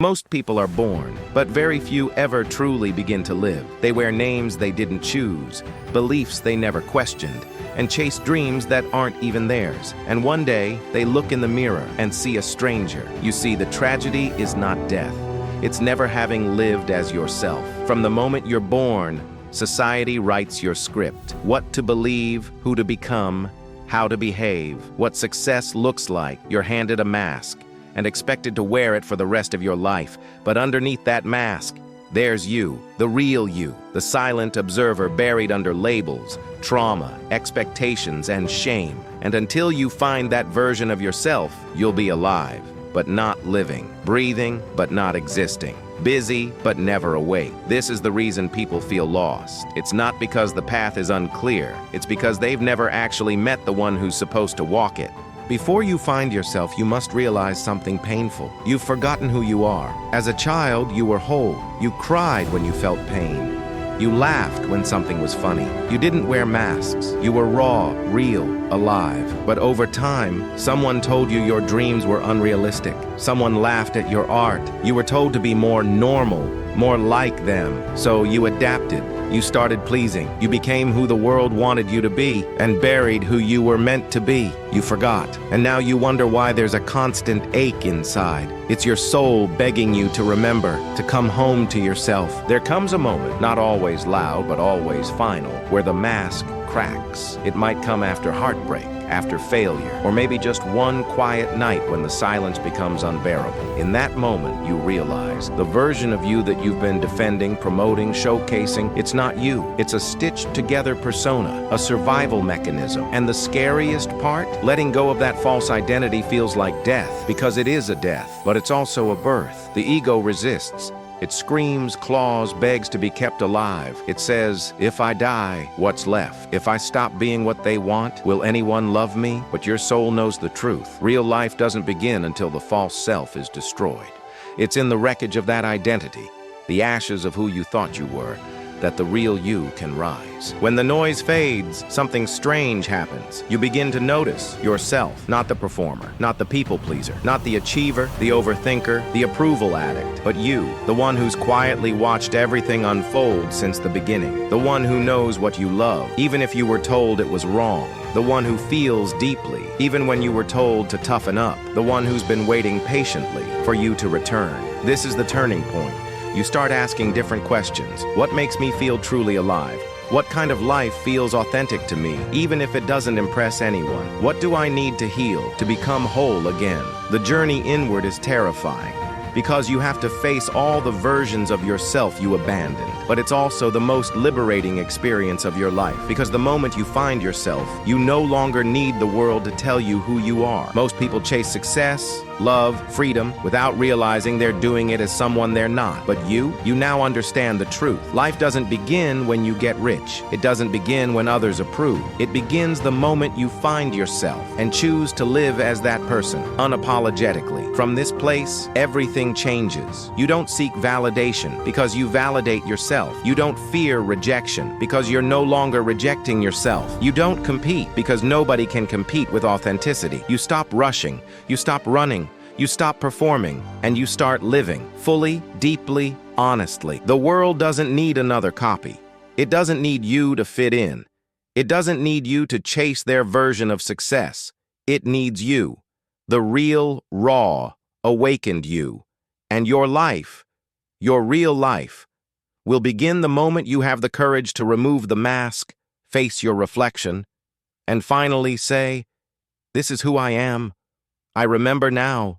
Most people are born, but very few ever truly begin to live. They wear names they didn't choose, beliefs they never questioned, and chase dreams that aren't even theirs. And one day, they look in the mirror and see a stranger. You see, the tragedy is not death. It's never having lived as yourself. From the moment you're born, society writes your script. What to believe, who to become, how to behave, what success looks like. You're handed a mask and expected to wear it for the rest of your life. But underneath that mask, there's you, the real you, the silent observer buried under labels, trauma, expectations, and shame. And until you find that version of yourself, you'll be alive, but not living, breathing, but not existing, busy, but never awake. This is the reason people feel lost. It's not because the path is unclear. It's because they've never actually met the one who's supposed to walk it. Before you find yourself, you must realize something painful. You've forgotten who you are. As a child, you were whole. You cried when you felt pain. You laughed when something was funny. You didn't wear masks. You were raw, real, alive. But over time, someone told you your dreams were unrealistic. Someone laughed at your art. You were told to be more normal, more like them. So you adapted. You started pleasing. You became who the world wanted you to be and buried who you were meant to be. You forgot. And now you wonder why there's a constant ache inside. It's your soul begging you to remember, to come home to yourself. There comes a moment, not always loud, but always final, where the mask cracks. It might come after heartbreak, after failure, or maybe just one quiet night when the silence becomes unbearable. In that moment, you realize the version of you that you've been defending, promoting, showcasing, it's not you. It's a stitched-together persona, a survival mechanism. And the scariest part? Letting go of that false identity feels like death, because it is a death, but it's also a birth. The ego resists. It screams, claws, begs to be kept alive. It says, if I die, what's left? If I stop being what they want, will anyone love me? But your soul knows the truth. Real life doesn't begin until the false self is destroyed. It's in the wreckage of that identity, the ashes of who you thought you were, that the real you can rise. When the noise fades, something strange happens. You begin to notice yourself, not the performer, not the people pleaser, not the achiever, the overthinker, the approval addict, but you, the one who's quietly watched everything unfold since the beginning, the one who knows what you love, even if you were told it was wrong, the one who feels deeply, even when you were told to toughen up, the one who's been waiting patiently for you to return. This is the turning point. You start asking different questions. What makes me feel truly alive? What kind of life feels authentic to me, even if it doesn't impress anyone? What do I need to heal, to become whole again? The journey inward is terrifying, because you have to face all the versions of yourself you abandoned. But it's also the most liberating experience of your life, because the moment you find yourself, you no longer need the world to tell you who you are. Most people chase success, love, freedom, without realizing they're doing it as someone they're not. But you now understand the truth. Life doesn't begin when you get rich. It doesn't begin when others approve. It begins the moment you find yourself and choose to live as that person, unapologetically. From this place, everything changes. You don't seek validation because you validate yourself. You don't fear rejection because you're no longer rejecting yourself. You don't compete because nobody can compete with authenticity. You stop rushing. You stop running. You stop performing, and you start living fully, deeply, honestly. The world doesn't need another copy. It doesn't need you to fit in. It doesn't need you to chase their version of success. It needs you, the real, raw, awakened you. And your life, your real life, will begin the moment you have the courage to remove the mask, face your reflection, and finally say, "This is who I am. I remember now.